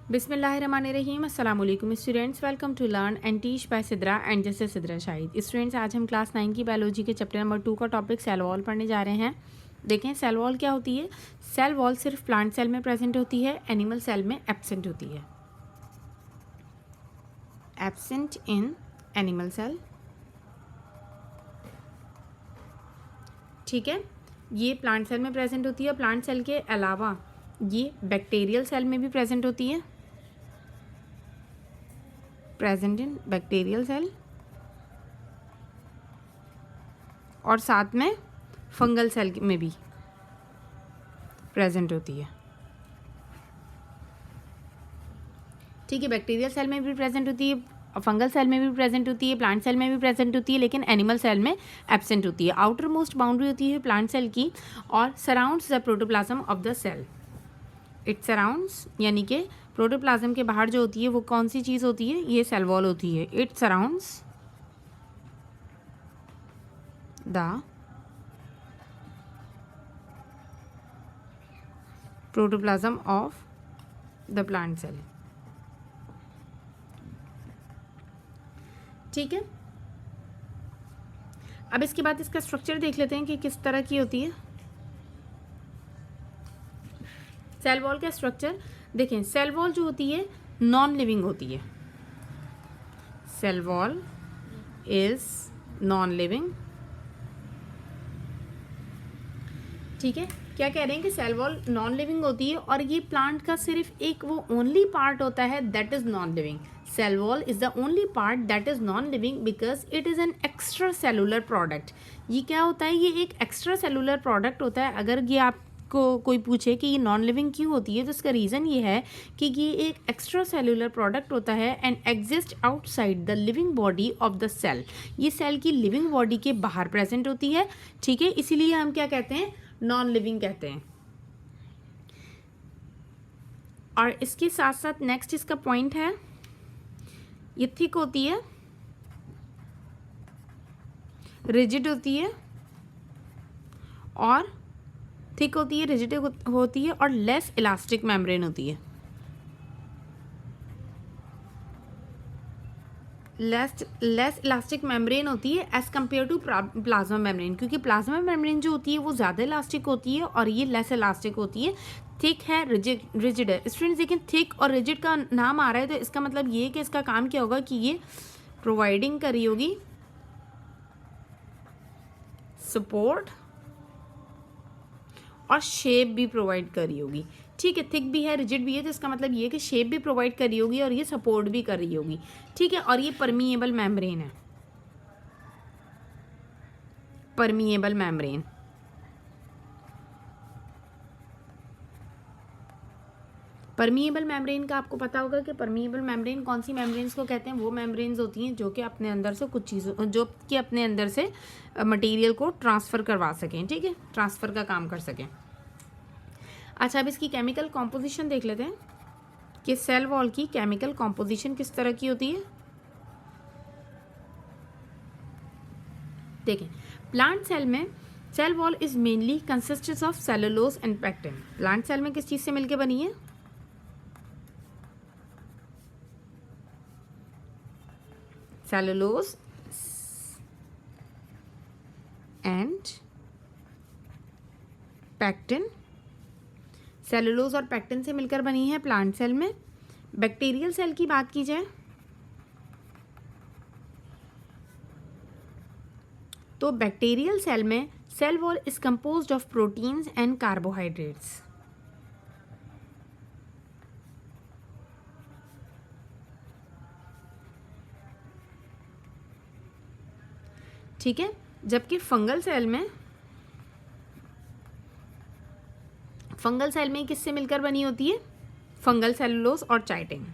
बिस्मिल्लाहिर्रहमानिर्रहीम। अस्सलाम वालेकुम students, welcome to learn and teach by Sidra and जैसे सिद्रा शाहिद। स्टूडेंट्स, आज हम क्लास 9 की बायोलॉजी के चैप्टर नंबर 2 का टॉपिक सेल वॉल पढ़ने जा रहे हैं। देखें, सेल वॉल क्या होती है। सेल वॉल सिर्फ प्लांट सेल में प्रेजेंट होती है, एनिमल सेल में एब्सेंट होती है। एब्सेंट इन एनिमल सेल, ठीक है। ये प्लांट सेल में प्रेजेंट होती है। प्लांट सेल के अलावा ये बैक्टीरियल सेल में भी प्रेजेंट होती है, प्रेजेंट इन बैक्टीरियल सेल, और साथ में फंगल सेल में भी प्रेजेंट होती है, ठीक है। बैक्टीरियल सेल में भी प्रेजेंट होती है, फंगल सेल में भी प्रेजेंट होती है, प्लांट सेल में भी प्रेजेंट होती है, लेकिन एनिमल सेल में एब्सेंट होती है। आउटर मोस्ट बाउंड्री होती है प्लांट सेल की और surrounds the protoplasm of the cell. It surrounds, यानी कि प्रोटोप्लाज्म के बाहर जो होती है वो कौन सी चीज़ होती है, ये सेल वॉल होती है। It surrounds the protoplasm of the plant cell, ठीक है। अब इसके बाद इसका स्ट्रक्चर देख लेते हैं कि किस तरह की होती है सेल वॉल का स्ट्रक्चर। देखें, सेल वॉल जो होती है नॉन लिविंग होती है। Cell wall is non living, ठीक है। क्या कह रहे हैं कि सेल वॉल नॉन लिविंग होती है और ये प्लांट का सिर्फ एक वो ओनली पार्ट होता है that is non living. Cell wall is the only part that is non living because it is an extra cellular product. ये क्या होता है, ये एक एक्स्ट्रा सेलुलर प्रोडक्ट होता है। अगर ये आपको कोई पूछे कि ये नॉन लिविंग क्यों होती है, तो इसका रीज़न ये है कि ये एक एक्स्ट्रा सेलुलर प्रोडक्ट होता है and exist outside the living body of the cell. ये सेल की लिविंग बॉडी के बाहर प्रेजेंट होती है, ठीक है। इसीलिए हम क्या कहते हैं, नॉन लिविंग कहते हैं। और इसके साथ साथ नेक्स्ट इसका पॉइंट है, ये थिक होती है, रिजिड होती है, और थिक होती है, रिजिड होती है, और लेस इलास्टिक मेम्ब्रेन होती है। लेस इलास्टिक मेम्ब्रेन होती है as compare to plasma membrane, क्योंकि प्लाज्मा मेम्ब्रेन जो होती है वो ज़्यादा इलास्टिक होती है और ये लेस इलास्टिक होती है। थिक है, रिजिड है। स्टूडेंट्स देखें, थिक और रिजिड का नाम आ रहा है तो इसका मतलब ये है कि इसका काम क्या होगा कि ये प्रोवाइडिंग करी होगी सपोर्ट और शेप भी प्रोवाइड करी होगी, ठीक है। थिक भी है, रिजिड भी है, तो इसका मतलब ये है कि शेप भी प्रोवाइड करी होगी और ये सपोर्ट भी कर रही होगी, ठीक है। और ये परमिएबल मेम्ब्रेन है, परमिएबल मेम्ब्रेन। परमिएबल मेम्ब्रेन का आपको पता होगा कि परमिएबल मेम्ब्रेन कौन सी मेम्ब्रेन्स को कहते हैं। वो मेम्ब्रेन्स होती हैं जो कि अपने अंदर से कुछ चीज़ों, जो कि अपने अंदर से मटेरियल को ट्रांसफ़र करवा सकें, ठीक है, ट्रांसफ़र का काम कर सकें। अच्छा, अब इसकी केमिकल कॉम्पोजिशन देख लेते हैं कि सेल वॉल की केमिकल कॉम्पोजिशन किस तरह की होती है। देखें, प्लांट सेल में cell wall is mainly consistence of cellulose and pectin. Plant cell में किस चीज़ से मिलकर बनी है, सेलुलोज एंड पेक्टिन। सेलुलोज और पेक्टिन से मिलकर बनी है प्लांट सेल में। बैक्टीरियल सेल की बात की जाए तो बैक्टीरियल सेल में cell wall is composed of proteins and carbohydrates, ठीक है। जबकि फंगल सेल में किससे मिलकर बनी होती है, फंगल सेलुलोज और चाइटिन,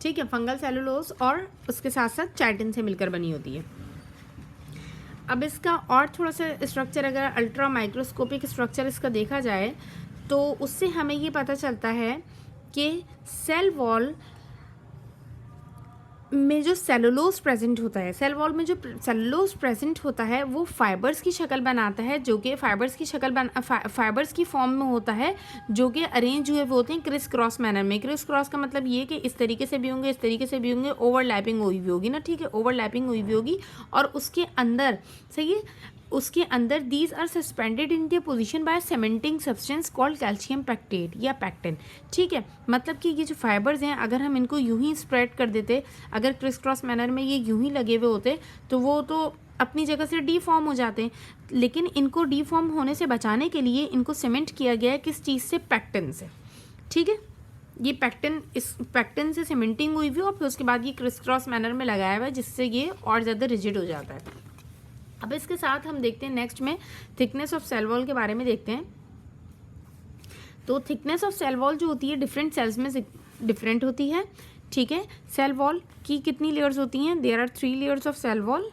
ठीक है। फंगल सेलुलोज और उसके साथ साथ चाइटिन से मिलकर बनी होती है। अब इसका और थोड़ा सा स्ट्रक्चर, अगर अल्ट्रा माइक्रोस्कोपिक स्ट्रक्चर इसका देखा जाए तो उससे हमें ये पता चलता है कि सेल वॉल में जो सेलुलोज प्रेजेंट होता है, सेल वॉल में जो सेलुलोज प्रेजेंट होता है वो फाइबर्स की शक्ल बनाता है, जो कि फाइबर्स की फॉर्म में होता है, जो कि अरेंज हुए होते हैं क्रिस क्रॉस मैनर में। क्रिस क्रॉस का मतलब ये कि इस तरीके से भी होंगे, इस तरीके से भी होंगे, ओवरलैपिंग हुई भी होगी ना, ठीक है, ओवरलैपिंग हुई भी होगी। और उसके अंदर, सही है, उसके अंदर these are suspended in the position by cementing substance called calcium pectate या पैक्टिन, ठीक है। मतलब कि ये जो फाइबर्स हैं, अगर हम इनको यूं ही स्प्रेड कर देते, अगर क्रिस क्रॉस मैनर में ये यूं ही लगे हुए होते, तो वो तो अपनी जगह से डीफॉर्म हो जाते हैं। लेकिन इनको डीफॉर्म होने से बचाने के लिए इनको सीमेंट किया गया है किस चीज़ से? पैक्टिन से, ठीक है। ये पैक्टिन, इस पैक्टिन से सीमेंटिंग हुई हुई और फिर उसके बाद ये क्रिस क्रॉस मैनर में लगाया हुआ है, जिससे ये और ज़्यादा रिजिड हो जाता है। अब इसके साथ हम देखते हैं नेक्स्ट में थिकनेस ऑफ सेल वॉल के बारे में देखते हैं। तो थिकनेस ऑफ सेल वॉल जो होती है डिफरेंट सेल्स में डिफरेंट होती है, ठीक है। सेल वॉल की कितनी लेयर्स होती हैं? There are 3 layers of cell wall.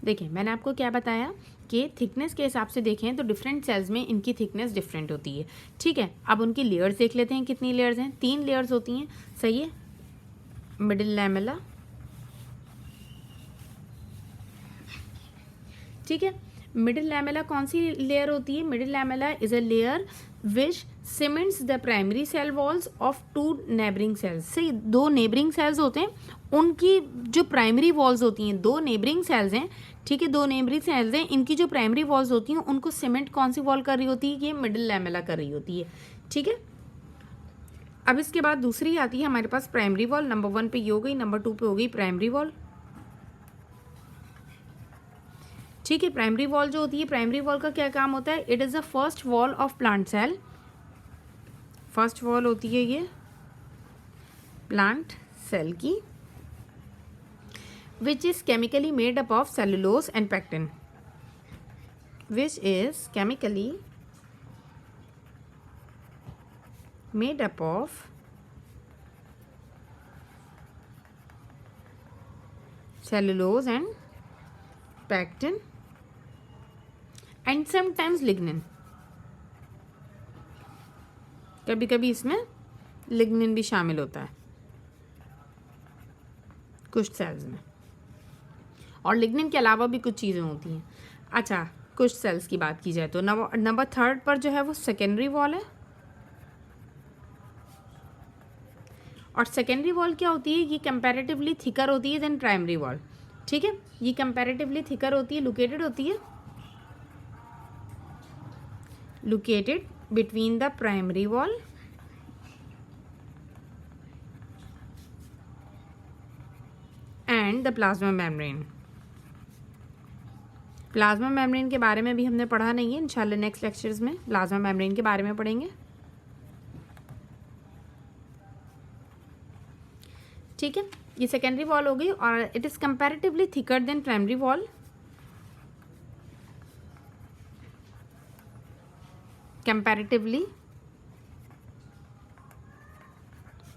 देखिए मैंने आपको क्या बताया कि थिकनेस के हिसाब से देखें तो डिफरेंट सेल्स में इनकी थिकनेस डिफरेंट होती है, ठीक है। अब उनकी लेयर्स देख लेते हैं, कितनी लेयर्स हैं? 3 लेयर्स होती हैं, सही है। मिडिल लैमेला, ठीक है। मिडिल लैमेला कौन सी लेयर होती है? Middle lamella is a layer which cements the primary cell walls of 2 neighbouring cells. सही, 2 नेबरिंग सेल्स होते हैं, उनकी जो प्राइमरी वॉल्स होती हैं, 2 नेबरिंग सेल्स हैं, ठीक है, 2 नेबरिंग सेल्स हैं, इनकी जो प्राइमरी वॉल्स होती हैं उनको सीमेंट कौन सी वॉल कर रही होती है? ये मिडिल लैमेला कर रही होती है, ठीक है। अब इसके बाद दूसरी आती है हमारे पास प्राइमरी वॉल। नंबर 1 पे ये हो गई, नंबर 2 पे हो गई प्राइमरी वॉल, ठीक है। प्राइमरी वॉल जो होती है, प्राइमरी वॉल का क्या काम होता है? It is the first wall of plant cell. First wall होती है ये प्लांट सेल की, which is chemically made up of cellulose and pectin, which is chemically made up of cellulose and pectin and sometimes lignin। कभी कभी इसमें lignin भी शामिल होता है कुछ सेल्स में, और लिग्निन के अलावा भी कुछ चीज़ें होती हैं। अच्छा, कुछ सेल्स की बात की जाए तो नंबर 3 पर जो है वो सेकेंडरी वॉल है। और सेकेंडरी वॉल क्या होती है? ये कंपैरेटिवली थिकर होती है देन प्राइमरी वॉल, ठीक है। ये कंपैरेटिवली थिकर होती है, लोकेटेड होती है, located between the primary wall and the plasma membrane. Plasma membrane के बारे में भी हमने पढ़ा नहीं है, इंशाल्लाह नेक्स्ट लेक्चर्स में प्लाज्मा मेम्ब्रेन के बारे में पढ़ेंगे, ठीक है। ये सेकेंडरी वॉल हो गई और it is comparatively thicker than primary wall. Comparatively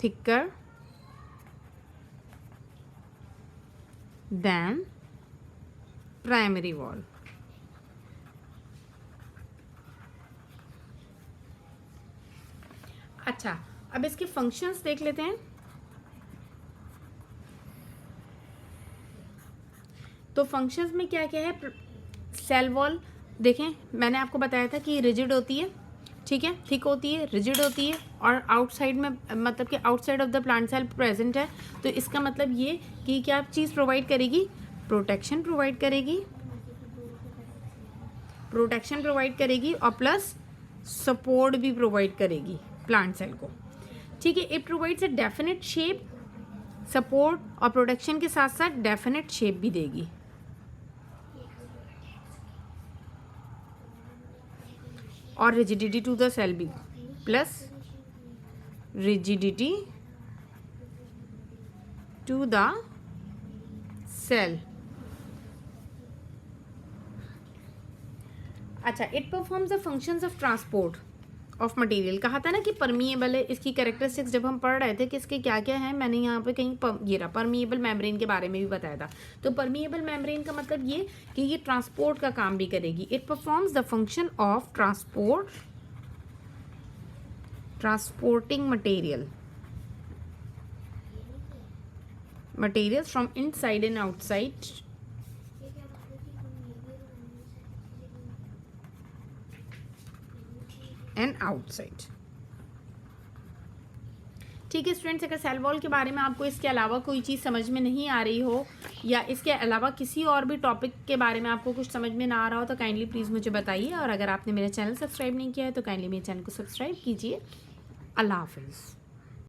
thicker than primary wall. अच्छा, अब इसके फंक्शंस देख लेते हैं। तो फंक्शंस में क्या क्या है? सेल वॉल देखें, मैंने आपको बताया था कि रिजिड होती है, ठीक है, थिक होती है, रिजिड होती है, और आउटसाइड में मतलब कि outside of the plant cell present है। तो इसका मतलब ये कि क्या चीज़ प्रोवाइड करेगी? प्रोटेक्शन प्रोवाइड करेगी, प्रोटेक्शन प्रोवाइड करेगी और प्लस सपोर्ट भी प्रोवाइड करेगी प्लांट सेल को, ठीक है। It provides a definite shape, support और प्रोटेक्शन के साथ साथ डेफिनेट शेप भी देगी। और रिजिडिटी टू द सेल भी, plus rigidity to the cell. अच्छा, it performs the functions of transport. Of material. कहा था ना कि परमिएबल है, इसकी कैरेक्टरिस्टिक्स जब हम पढ़ रहे थे कि इसके क्या क्या हैं, मैंने यहाँ पे कहीं ये रहा परमिएबल मेम्ब्रेन के बारे में भी बताया था। तो परमिएबल मेम्ब्रेन का मतलब ये कि ये ट्रांसपोर्ट का काम भी करेगी। It performs the function of transporting materials from inside and outside and outside। ठीक है स्टूडेंट्स, अगर सेल वॉल के बारे में आपको इसके अलावा कोई चीज़ समझ में नहीं आ रही हो या इसके अलावा किसी और भी टॉपिक के बारे में आपको कुछ समझ में ना आ रहा हो तो काइंडली प्लीज़ मुझे बताइए। और अगर आपने मेरा चैनल सब्सक्राइब नहीं किया है तो काइंडली मेरे चैनल को सब्सक्राइब कीजिए। अल्लाह हाफिज़।